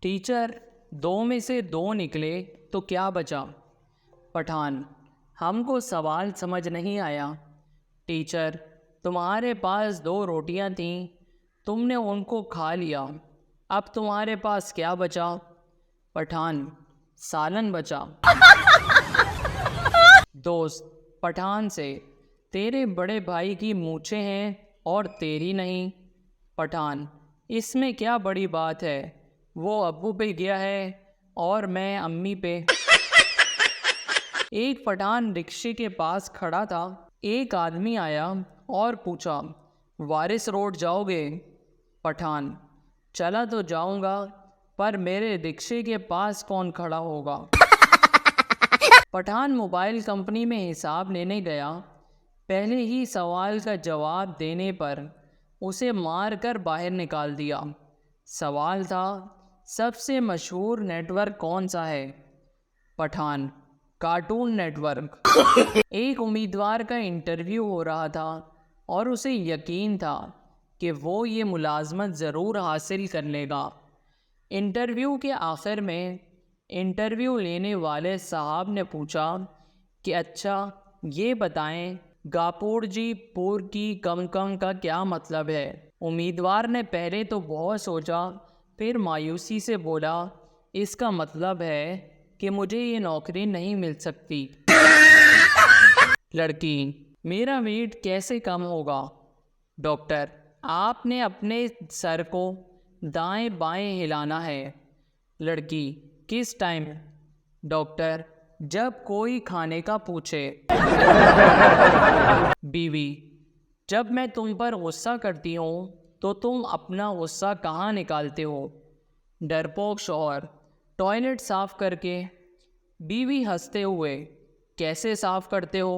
Teacher, 2 में से 2 निकले तो क्या बचा? पठान, हमको सवाल समझ नहीं आया। टीचर, तुम्हारे पास 2 रोटियां थीं, तुमने उनको खा लिया, अब तुम्हारे पास क्या बचा? पठान, सालन बचा। दोस्त पठान से, तेरे बड़े भाई की मूंछें हैं और तेरी नहीं। पठान, इसमें क्या बड़ी बात है, वो अब्बू पे गया है और मैं अम्मी पे। एक पठान रिक्शे के पास खड़ा था। एक आदमी आया और पूछा, वारिस रोड जाओगे? पठान, चला तो जाऊंगा, पर मेरे रिक्शे के पास कौन खड़ा होगा? पठान मोबाइल कंपनी में हिसाब लेने गया। पहले ही सवाल का जवाब देने पर उसे मार कर बाहर निकाल दिया। सवाल था, सबसे मशहूर नेटवर्क कौन सा है? Pathan, cartoon network. एक उम्मीदवार का इंटरव्यू हो रहा था और उसे यकीन था कि वो ये मुलाजमत ज़रूर हासिल कर लेगा। इंटरव्यू के आखिर में इंटरव्यू लेने वाले साहब ने पूछा कि अच्छा ये बताएं, गापुर जी पुर की कम कम का क्या मतलब है? उम्मीदवार ने पहले तो बहुत सोचा, फिर मायूसी से बोला, इसका मतलब है कि मुझे ये नौकरी नहीं मिल सकती। लड़की, मेरा वेट कैसे कम होगा? डॉक्टर, आपने अपने सर को दाएं बाएं हिलाना है। लड़की, किस टाइम? डॉक्टर, जब कोई खाने का पूछे। बीवी, जब मैं तुम पर गुस्सा करती हूँ तो तुम अपना गुस्सा कहाँ निकालते हो? डरपोक शौहर, टॉयलेट साफ करके। बीवी हंसते हुए, कैसे साफ करते हो?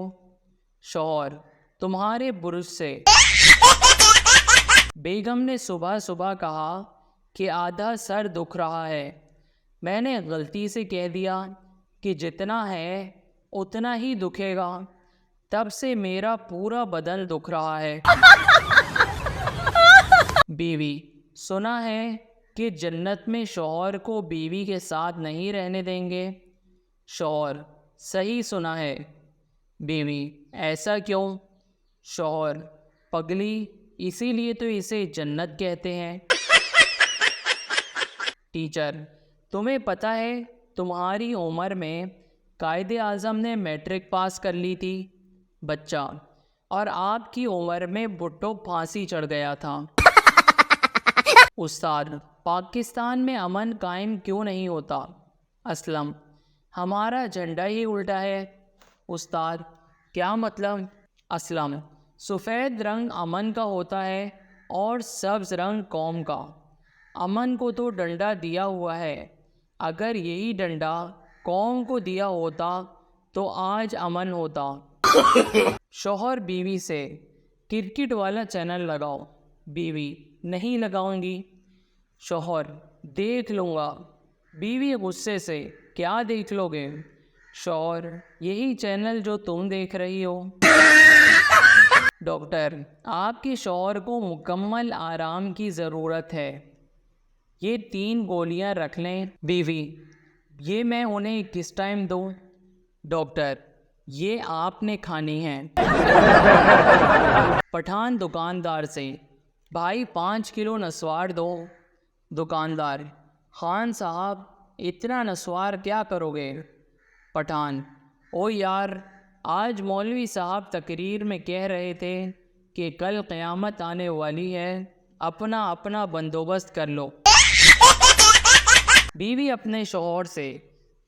शौहर, तुम्हारे बुरुश से। बेगम ने सुबह सुबह कहा कि आधा सर दुख रहा है। मैंने गलती से कह दिया कि जितना है उतना ही दुखेगा, तब से मेरा पूरा बदन दुख रहा है। बीवी, सुना है कि जन्नत में शौहर को बीवी के साथ नहीं रहने देंगे। शौहर, सही सुना है। बीवी, ऐसा क्यों? शौहर, पगली, इसीलिए तो इसे जन्नत कहते हैं। टीचर, तुम्हें पता है तुम्हारी उम्र में कायदे आज़म ने मैट्रिक पास कर ली थी। बच्चा, और आपकी उम्र में भुट्टो फांसी चढ़ गया था। उस्ताद, पाकिस्तान में अमन कायम क्यों नहीं होता? असलम, हमारा झंडा ही उल्टा है। उस्ताद, क्या मतलब? असलम, सफ़ेद रंग अमन का होता है और सब्ज़ रंग कौम का। अमन को तो डंडा दिया हुआ है, अगर यही डंडा कौम को दिया होता तो आज अमन होता। शौहर बीवी से, क्रिकेट वाला चैनल लगाओ। बीवी, नहीं लगाऊंगी। शौहर, देख लूँगा। बीवी गुस्से से, क्या देख लोगे? शौहर, यही चैनल जो तुम देख रही हो। डॉक्टर, आपके शौहर को मुकम्मल आराम की ज़रूरत है, ये 3 गोलियां रख लें। बीवी, ये मैं उन्हें किस टाइम दूँ? डॉक्टर, ये आपने खानी हैं। पठान दुकानदार से, भाई 5 किलो नस्वार दो। दुकानदार, खान साहब, इतना नस्वार क्या करोगे? पठान, ओ यार, आज मौलवी साहब तकरीर में कह रहे थे कि कल क़यामत आने वाली है, अपना अपना बंदोबस्त कर लो। बीवी अपने शौहर से,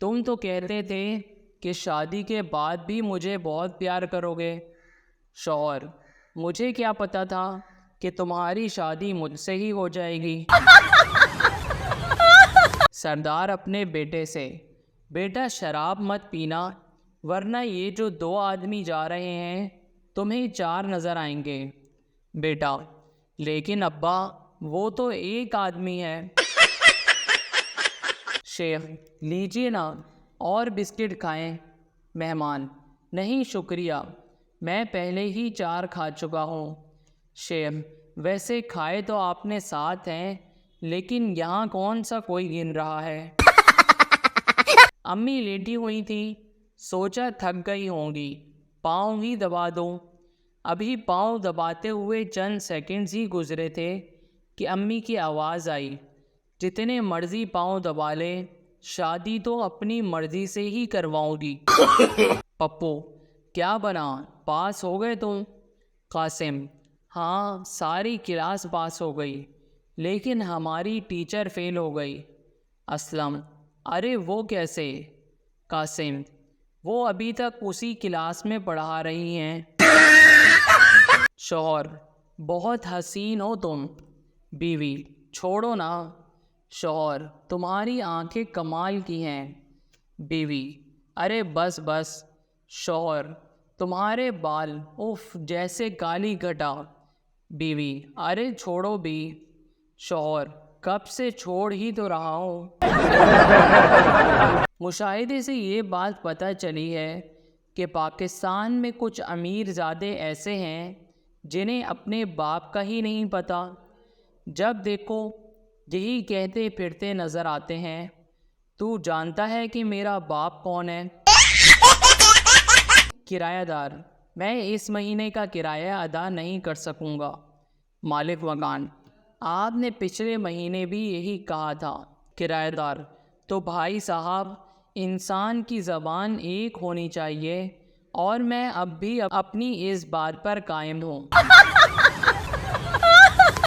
तुम तो कहते थे कि शादी के बाद भी मुझे बहुत प्यार करोगे। शौहर, मुझे क्या पता था कि तुम्हारी शादी मुझसे ही हो जाएगी। सरदार अपने बेटे से, बेटा शराब मत पीना, वरना ये जो 2 आदमी जा रहे हैं तुम्हें 4 नज़र आएंगे। बेटा, लेकिन अब्बा, वो तो एक आदमी है। शेख, लीजिए ना, और बिस्किट खाएं। मेहमान, नहीं शुक्रिया, मैं पहले ही 4 खा चुका हूँ। शेख, वैसे खाए तो आपने 7 हैं, لیکن یہاں کون سا کوئی گن رہا ہے؟ امی لیٹی ہوئی تھی، سوچا تھک گئی ہوں گی، پاؤں ہی دبا دو۔ ابھی پاؤں دباتے ہوئے چند سیکنڈز ہی گزرے تھے کہ امی کی آواز آئی، جتنے مرضی پاؤں دبا لے، شادی تو اپنی مرضی سے ہی کرواؤں گی۔ پپو: کیا بنا، پاس ہو گئے تم؟ قاسم: ہاں، ساری کلاس پاس ہو گئی، لیکن ہماری ٹیچر فیل ہو گئی۔ اسلم: ارے وہ کیسے؟ قاسم: وہ ابھی تک اسی کلاس میں پڑھا رہی ہیں۔ شوہر: بہت حسین ہو تم۔ بیوی: چھوڑو نا۔ شوہر: تمہاری آنکھیں کمال کی ہیں۔ بیوی: ارے بس بس۔ شوہر: تمہارے بال اف جیسے کالی گھٹا۔ بیوی: ارے چھوڑو بھی۔ شوہر: کب سے چھوڑ ہی تو رہا ہوں۔ مشاہدے سے یہ بات پتہ چلی ہے کہ پاکستان میں کچھ امیر زادے ایسے ہیں جنہیں اپنے باپ کا ہی نہیں پتہ، جب دیکھو یہی کہتے پھرتے نظر آتے ہیں، تو جانتا ہے کہ میرا باپ کون ہے؟ کرایہ دار: میں اس مہینے کا کرایہ ادا نہیں کر سکوں گا۔ مالک مکان: آپ نے پچھلے مہینے بھی یہی کہا تھا۔ کرایہ دار: تو بھائی صاحب، انسان کی زبان ایک ہونی چاہیے، اور میں اب بھی اپنی اس بات پر قائم ہوں۔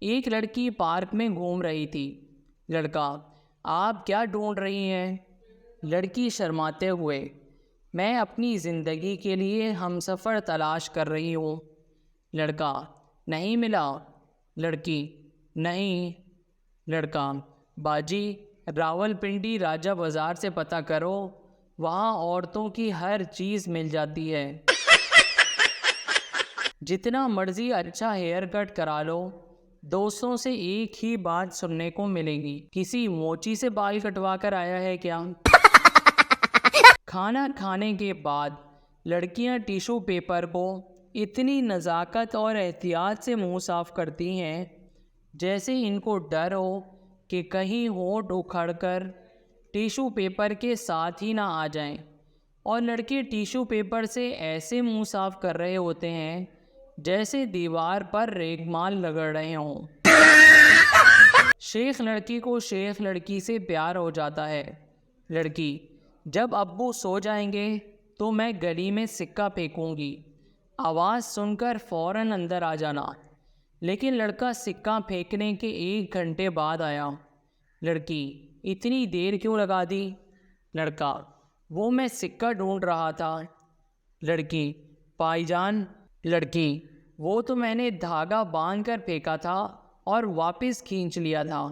ایک لڑکی پارک میں گھوم رہی تھی۔ لڑکا: آپ کیا ڈھونڈ رہی ہیں؟ لڑکی شرماتے ہوئے: میں اپنی زندگی کے لیے ہمسفر تلاش کر رہی ہوں۔ لڑکا: نہیں ملا؟ لڑکی: نہیں۔ لڑکا: باجی، راولپنڈی راجہ بازار سے پتہ کرو، وہاں عورتوں کی ہر چیز مل جاتی ہے۔ جتنا مرضی اچھا ہیئر کٹ کرا لو، دوستوں سے ایک ہی بات سننے کو ملے گی: کسی موچی سے بال کٹوا کر آیا ہے کیا؟ کھانا کھانے کے بعد لڑکیاں ٹیشو پیپر کو اتنی نزاکت اور احتیاط سے منہ صاف کرتی ہیں جیسے ان کو ڈر ہو کہ کہیں ہونٹ اکھڑ کر ٹیشو پیپر کے ساتھ ہی نہ آ جائیں، اور لڑکے ٹیشو پیپر سے ایسے منہ صاف کر رہے ہوتے ہیں جیسے دیوار پر ریگمال رگڑ رہے ہوں۔ شیخ لڑکی کو شیخ لڑکی سے پیار ہو جاتا ہے۔ لڑکی: جب ابو سو جائیں گے تو میں گلی میں سکہ پھینکوں گی، آواز سن کر فوراً اندر آ جانا۔ لیکن لڑکا سکہ پھینکنے کے 1 گھنٹے بعد آیا۔ لڑکی: اتنی دیر کیوں لگا دی؟ لڑکا: وہ میں سکہ ڈھونڈ رہا تھا۔ لڑکی: پائی جان؟ لڑکی: وہ تو میں نے دھاگا باندھ کر پھینکا تھا اور واپس کھینچ لیا تھا۔